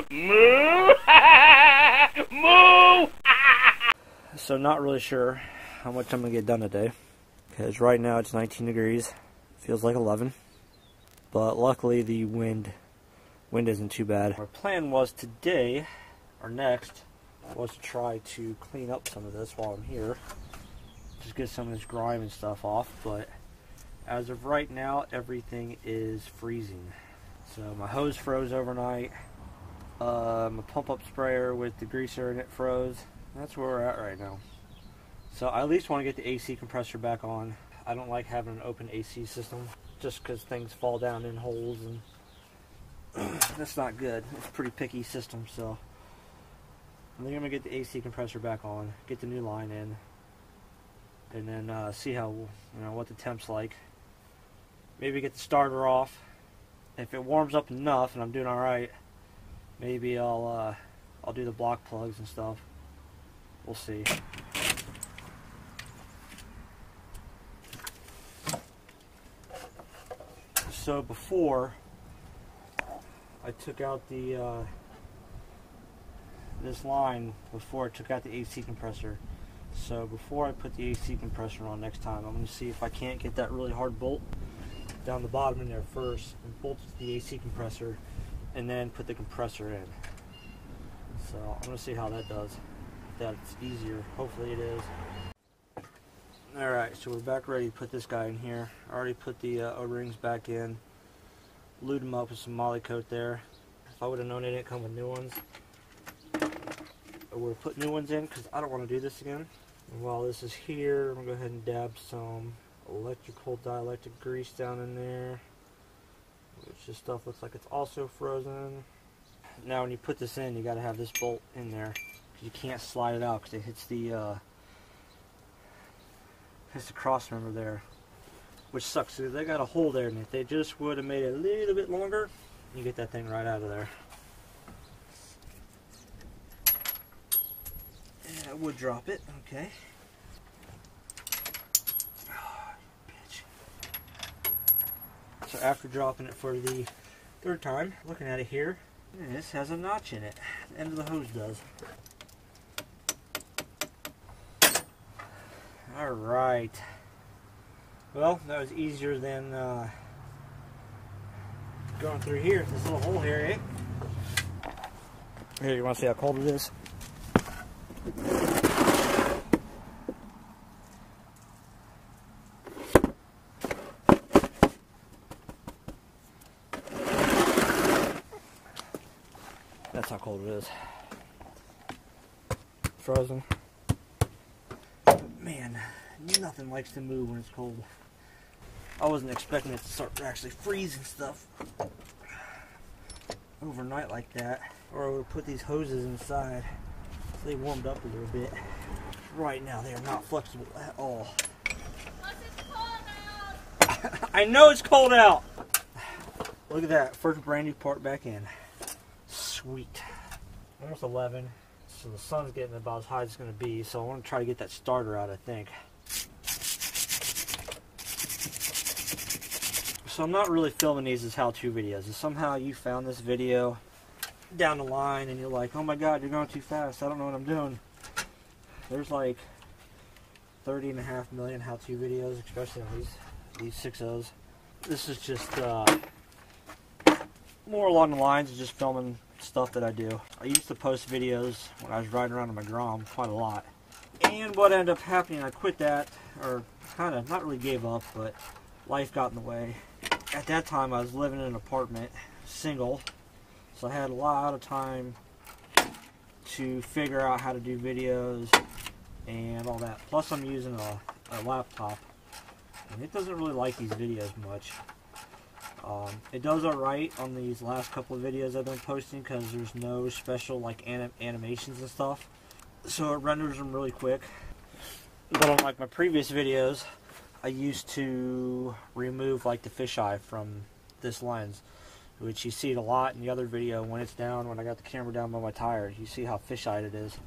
Moo! Moo! So not really sure how much I'm going to get done today, because right now it's 19 degrees, feels like 11, but luckily the wind isn't too bad. Our plan was today, or next, was to try to clean up some of this while I'm here, just get some of this grime and stuff off, but as of right now everything is freezing. So my hose froze overnight, my pump up sprayer with the greaser in it froze. That's where we're at right now. So I at least want to get the AC compressor back on. I don't like having an open AC system just because things fall down in holes, and that's not good. It's a pretty picky system, so I think I'm going to get the AC compressor back on, get the new line in, and then see how, what the temp's like. Maybe get the starter off. If it warms up enough and I'm doing alright, maybe I'll do the block plugs and stuff. We'll see. So before I took out the this line, before I took out the AC compressor. So before I put the AC compressor on next time, I'm going to see if I can't get that really hard bolt down the bottom in there first and bolt the AC compressor, and then put the compressor in. So I'm going to see how that does. That's easier. Hopefully it is. Alright, so we're back ready to put this guy in here. I already put the O-rings back in. Glued them up with some moly coat there. If I would have known they didn't come with new ones, I would have put new ones in, because I don't want to do this again. And while this is here, I'm going to go ahead and dab some electrical dielectric grease down in there, which this stuff looks like it's also frozen. Now when you put this in, you got to have this bolt in there. You can't slide it out because it hits the cross member there, which sucks. So they got a hole there, and if they just would have made it a little bit longer, you get that thing right out of there. And I would drop it. Okay. Oh, bitch. So after dropping it for the third time, looking at it here, this has a notch in it. The end of the hose does. Alright. Well, that was easier than going through here. This little hole here, eh? Here, you want to see how cold it is? That's how cold it is. Frozen. Man, nothing likes to move when it's cold. I wasn't expecting it to start actually freezing stuff overnight like that, or I would have put these hoses inside so they warmed up a little bit. Right now they are not flexible at all. Plus it's cold out. I know it's cold out. Look at that, first brand new part back in. Sweet. Almost 11. So the sun's getting about as high as it's going to be, so I want to try to get that starter out, I think. So I'm not really filming these as how-to videos. If somehow you found this video down the line and you're like, oh my god, you're going too fast, I don't know what I'm doing. There's like 30.5 million how-to videos, especially on these 6.0s. This is just more along the lines of just filming stuff that I do. I used to post videos when I was riding around in my Grom quite a lot. And what ended up happening, I quit that, or kind of, not really gave up, but life got in the way. At that time I was living in an apartment, single, so I had a lot of time to figure out how to do videos and all that. Plus I'm using a laptop, and it doesn't really like these videos much. It does alright on these last couple of videos I've been posting because there's no special like animations and stuff, so it renders them really quick. But on like my previous videos, I used to remove like the fisheye from this lens, which you see it a lot in the other video when it's down, when I got the camera down by my tires. You see how fisheye it is.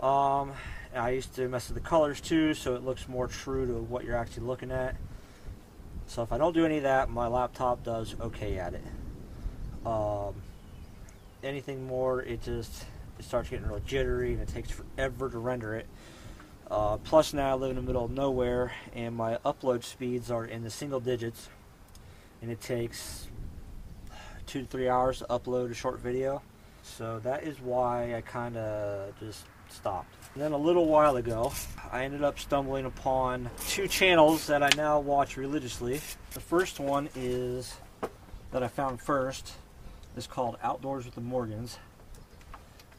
I used to mess with the colors too, so it looks more true to what you're actually looking at. So if I don't do any of that, my laptop does okay at it. Anything more, it starts getting real jittery, and it takes forever to render it. Plus now I live in the middle of nowhere, and my upload speeds are in the single digits, and it takes 2 to 3 hours to upload a short video. So that is why I kind of just stopped. And then a little while ago, I ended up stumbling upon 2 channels that I now watch religiously. The first one is, that I found first, is called Outdoors with the Morgans.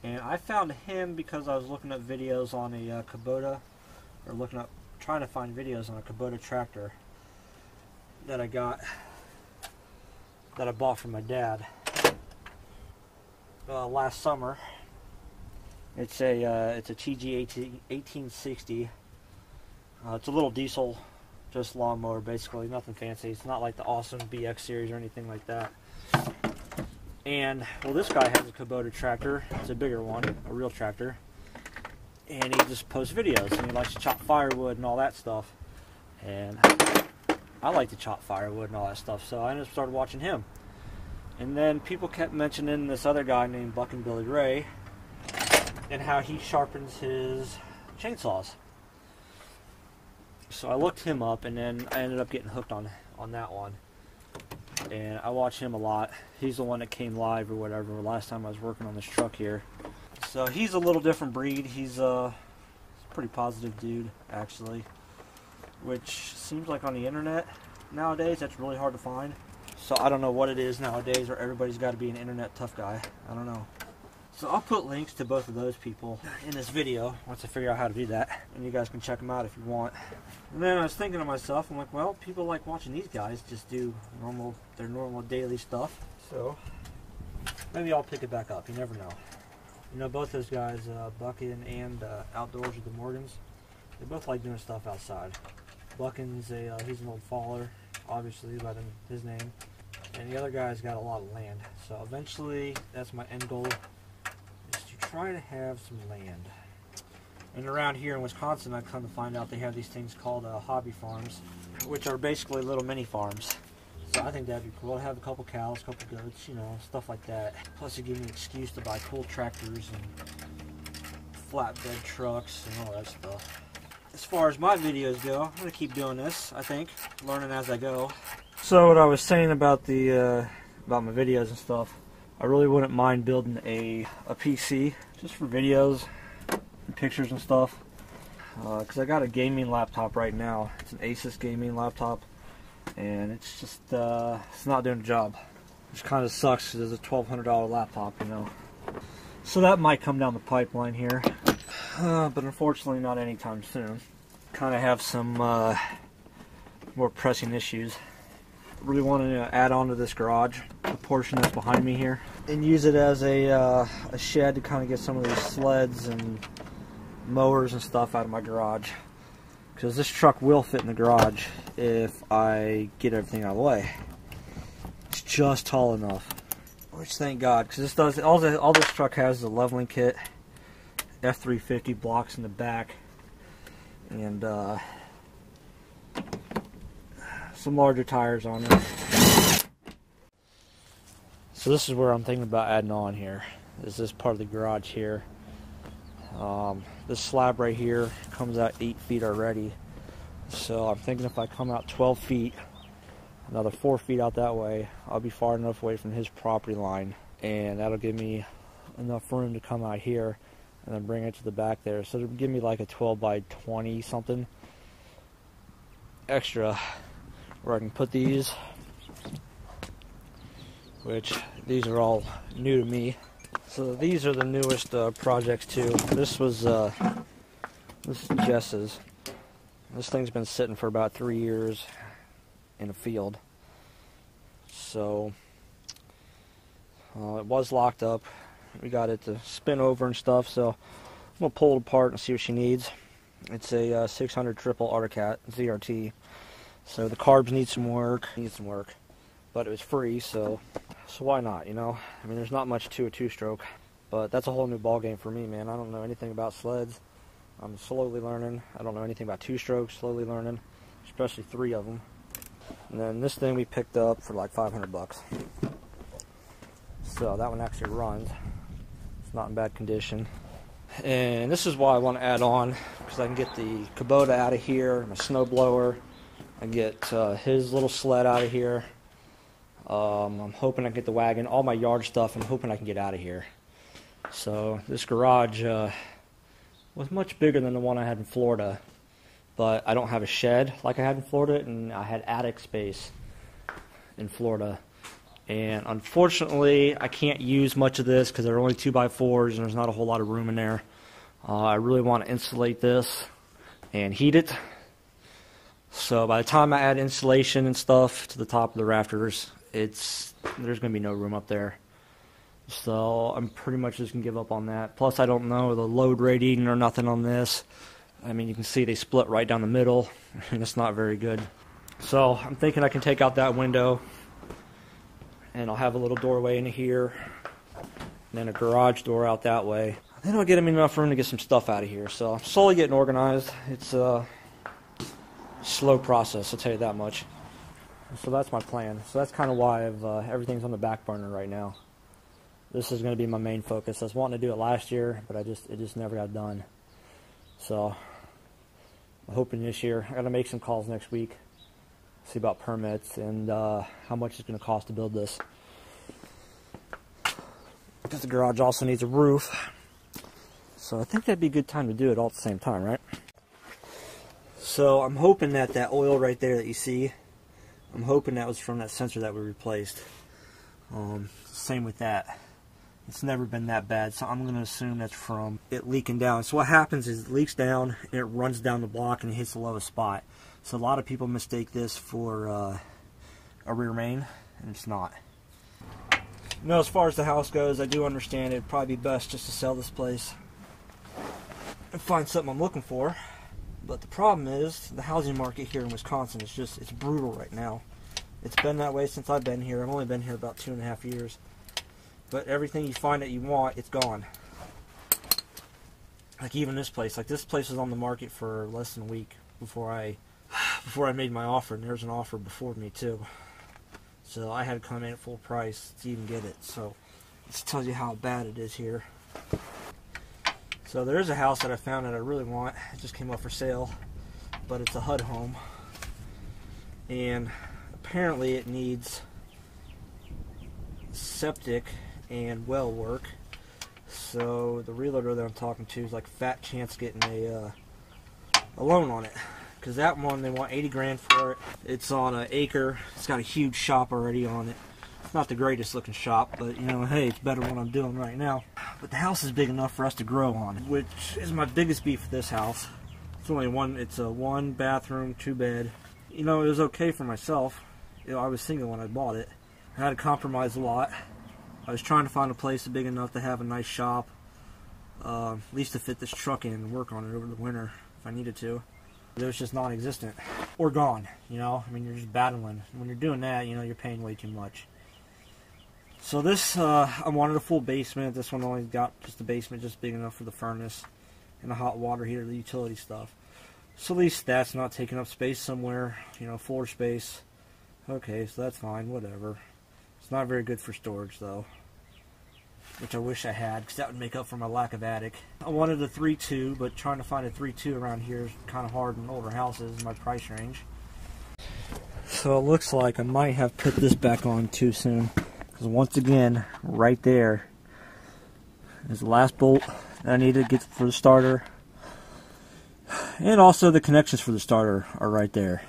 And I found him because I was looking at videos on a Kubota, or trying to find videos on a Kubota tractor that I bought from my dad last summer. It's a TG 1860. It's a little diesel, just lawnmower basically, nothing fancy. It's not like the awesome BX series or anything like that. And, well, this guy has a Kubota tractor. It's a bigger one, a real tractor. And he just posts videos, and he likes to chop firewood and all that stuff. And I like to chop firewood and all that stuff, so I just started watching him. And then people kept mentioning this other guy named Buckin' Billy Ray, and how he sharpens his chainsaws. So I looked him up, and then I ended up getting hooked on that one. And I watch him a lot. He's the one that came live or whatever last time I was working on this truck here. So he's a little different breed. He's a pretty positive dude, actually, which seems like on the internet nowadays that's really hard to find. So I don't know what it is nowadays, or everybody's got to be an internet tough guy. I don't know. So I'll put links to both of those people in this video once I figure out how to do that, and you guys can check them out if you want. And then I was thinking to myself, I'm like, well, people like watching these guys just do their normal daily stuff, so maybe I'll pick it back up. You never know. You know, both those guys, Buckin and Outdoors with the Morgans, they both like doing stuff outside. Buckin's he's an old faller, obviously by his name, and the other guy's got a lot of land. So eventually, that's my end goal, try to have some land. And around here in Wisconsin, I've come to find out they have these things called hobby farms, which are basically little mini farms. So I think that'd be cool to have a couple cows, a couple goats, you know, stuff like that. Plus it gives me an excuse to buy cool tractors and flatbed trucks and all that stuff. As far as my videos go, I'm going to keep doing this, I think, learning as I go. So what I was saying about about my videos and stuff, I really wouldn't mind building a PC just for videos and pictures and stuff, because I got a gaming laptop right now. It's an Asus gaming laptop, and it's just it's not doing the job, which kind of sucks because it's a $1,200 laptop, you know. So that might come down the pipeline here, but unfortunately not anytime soon. Kind of have some more pressing issues. Really wanted to add on to this garage, the portion that's behind me here, and use it as a shed to kind of get some of these sleds and mowers and stuff out of my garage, because this truck will fit in the garage if I get everything out of the way. It's just tall enough, which thank God, because this does all this truck has is a leveling kit, F350 blocks in the back, and some larger tires on it. So this is where I'm thinking about adding on here. Is this part of the garage here. This slab right here comes out 8 feet already. So I'm thinking if I come out 12 feet, another 4 feet out that way, I'll be far enough away from his property line. And that'll give me enough room to come out here and then bring it to the back there. So it'll give me like a 12 by 20 something extra, where I can put these, which these are all new to me. So these are the newest projects too. This is Jess's. This thing's been sitting for about 3 years in a field. So it was locked up. We got it to spin over and stuff, so I'm gonna pull it apart and see what she needs. It's a 600 triple Articat ZRT. So the carbs need some work, but it was free, so why not, you know? I mean, there's not much to a two-stroke, but that's a whole new ball game for me, man. I don't know anything about sleds. I'm slowly learning. I don't know anything about two-strokes, slowly learning, especially 3 of them. And then this thing we picked up for like 500 bucks. So So that one actually runs. It's not in bad condition. And this is why I want to add on, because I can get the Kubota out of here, my snow blower. I can get his little sled out of here. I'm hoping I can get the wagon, all my yard stuff. I'm hoping I can get out of here. So this garage was much bigger than the one I had in Florida, but I don't have a shed like I had in Florida, and I had attic space in Florida. And unfortunately, I can't use much of this because they're only 2x4s and there's not a whole lot of room in there. I really want to insulate this and heat it. So by the time I add insulation and stuff to the top of the rafters, there's going to be no room up there. So I'm pretty much just going to give up on that. Plus, I don't know the load rating or nothing on this. I mean, you can see they split right down the middle, and it's not very good. So I'm thinking I can take out that window, and I'll have a little doorway in here, and then a garage door out that way. Then I'll get them enough room to get some stuff out of here. So I'm slowly getting organized. It's a slow process, I'll tell you that much. So that's my plan. So that's kind of why everything's on the back burner right now. This is going to be my main focus. I was wanting to do it last year, but it just never got done. So I'm hoping this year. I got to make some calls next week, see about permits and how much it's going to cost to build this. Because the garage also needs a roof. So I think that'd be a good time to do it all at the same time, right? So I'm hoping that oil right there that you see, I'm hoping that was from that sensor that we replaced. Same with that. It's never been that bad, so I'm going to assume that's from it leaking down. So what happens is it leaks down, and it runs down the block, and it hits the lowest spot. So a lot of people mistake this for a rear main, and it's not. You know, as far as the house goes, I do understand it'd probably be best just to sell this place and find something I'm looking for. But the problem is, the housing market here in Wisconsin is it's brutal right now. It's been that way since I've been here. I've only been here about 2.5 years. But everything you find that you want, it's gone. Like even this place. Like this place was on the market for less than a week before I made my offer, and there was an offer before me too. So I had to come in at full price to even get it. So this tells you how bad it is here. So there is a house that I found that I really want. It just came up for sale, but it's a HUD home, and apparently it needs septic and well work. So the realtor that I'm talking to is like fat chance getting a loan on it, because that one they want 80 grand for it. It's on an acre. It's got a huge shop already on it. It's not the greatest looking shop, but you know, hey, it's better than what I'm doing right now. But the house is big enough for us to grow on, which is my biggest beef with this house. It's only it's a 1 bathroom, 2 bed. You know, it was okay for myself. You know, I was single when I bought it. I had to compromise a lot. I was trying to find a place big enough to have a nice shop, at least to fit this truck in and work on it over the winter if I needed to. It was just non-existent or gone. You know, I mean, you're just battling. When you're doing that, you know, you're paying way too much. So this, I wanted a full basement. This one only got just the basement, just big enough for the furnace and the hot water heater, the utility stuff. So at least that's not taking up space somewhere, you know, floor space. Okay, so that's fine, whatever. It's not very good for storage though, which I wish I had, because that would make up for my lack of attic. I wanted a 3.2, but trying to find a 3.2 around here is kind of hard in older houses in my price range. So it looks like I might have put this back on too soon. Once again, right there is the last bolt that I need to get for the starter, and also the connections for the starter are right there.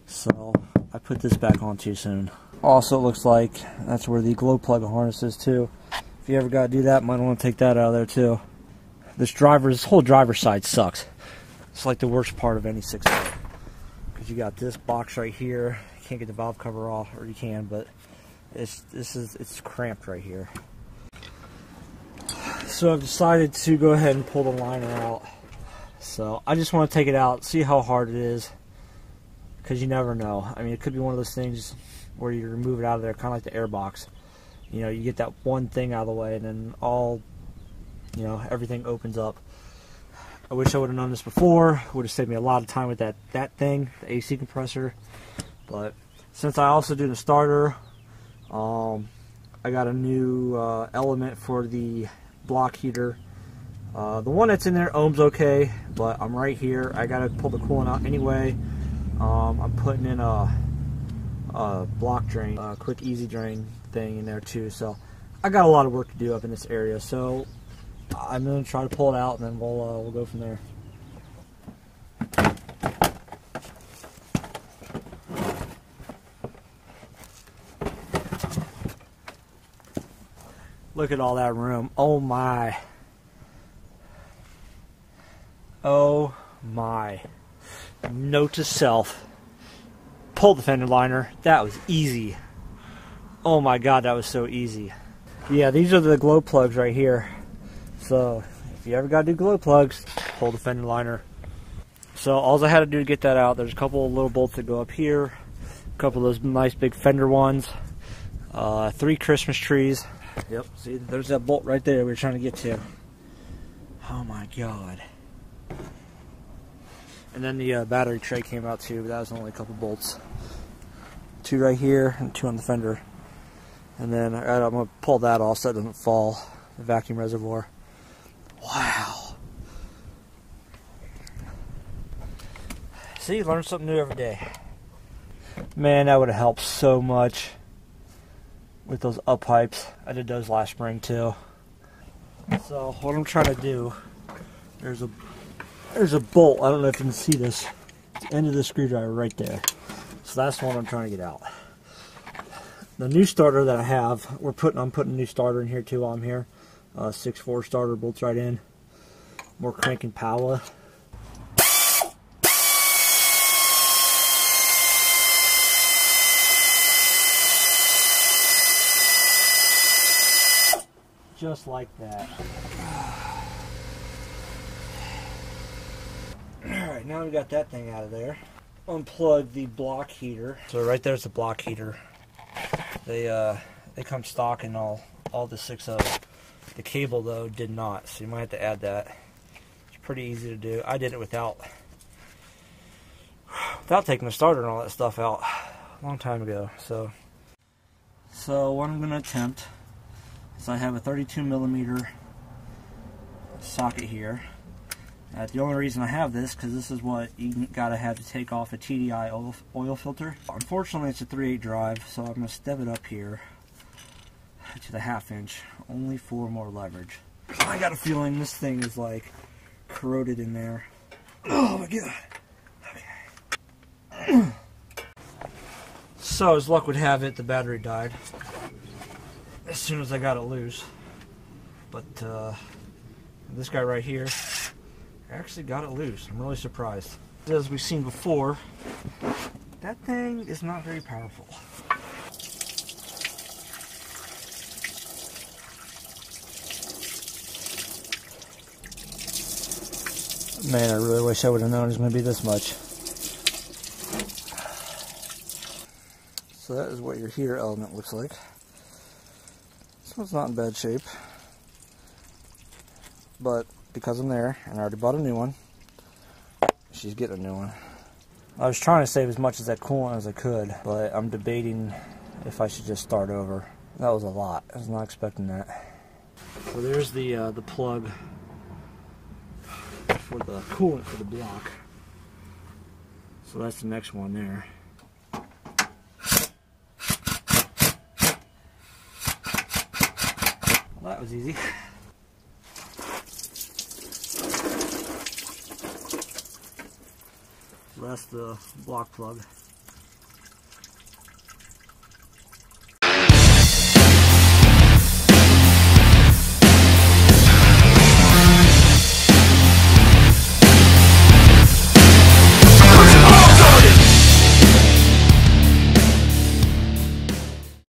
So I put this back on too soon. Also, it looks like that's where the glow plug harness is too. If you ever got to do that, might want to take that out of there too. This whole driver's side sucks. It's like the worst part of any 6-foot, because you got this box right here. You can't get the valve cover off, or you can, but it's cramped right here. So I've decided to go ahead and pull the liner out. So I just want to take it out, see how hard it is, because you never know. I mean, it could be one of those things where you remove it out of there, kind of like the air box. You know, you get that one thing out of the way, and then everything opens up. I wish I would have known this before. It would have saved me a lot of time with that thing, the AC compressor. But since I also do the starter, I got a new element for the block heater. The one that's in there, ohm's okay, but I'm right here. I gotta pull the coolant out anyway. I'm putting in a block drain, a quick easy drain thing in there too. So I got a lot of work to do up in this area. So I'm gonna try to pull it out, and then we'll go from there. Look at all that room. Oh my. Oh my. Note to self. Pull the fender liner. That was easy. Oh my god, that was so easy. Yeah, these are the glow plugs right here. So if you ever gotta do glow plugs, pull the fender liner. So all I had to do to get that out, there's a couple of little bolts that go up here, a couple of those nice big fender ones, 3 Christmas trees. Yep, see, there's that bolt right there we were trying to get to. Oh my god. And then the battery tray came out too, but that was only a couple bolts. 2 right here and 2 on the fender. And then I'm going to pull that off so it doesn't fall, the vacuum reservoir. Wow. See, learn something new every day. Man, that would have helped so much with those up pipes. I did those last spring too. So what I'm trying to do, there's a bolt. I don't know if you can see this. It's the end of the screwdriver right there. So that's the one I'm trying to get out. The new starter that I have, I'm putting a new starter in here too while I'm here. 6.4 starter, bolts right in. More crank and power. Just like that. Alright, now we got that thing out of there. Unplug the block heater. So right there's the block heater. They come stock in all the 6.0. The cable though did not, so you might have to add that. It's pretty easy to do. I did it without taking the starter and all that stuff out a long time ago. So what I'm gonna attempt is I have a 32mm socket here. The only reason I have this, because this is what you gotta have to take off a TDI oil filter. Unfortunately, it's a 3/8 drive, so I'm gonna step it up here to the 1/2 inch, only for more leverage. I got a feeling this thing is like corroded in there. Oh my god. Okay. So as luck would have it, the battery died as soon as I got it loose. But this guy right here actually got it loose. I'm really surprised. As we've seen before, that thing is not very powerful. Man, I really wish I would have known it was going to be this much. So that is what your heater element looks like. This one's not in bad shape, but because I'm there and I already bought a new one, she's getting a new one. I was trying to save as much of that coolant as I could, but I'm debating if I should just start over. That was a lot. I was not expecting that. So there's the plug for the coolant for the block. So that's the next one there. Well, that was easy. So that's the block plug.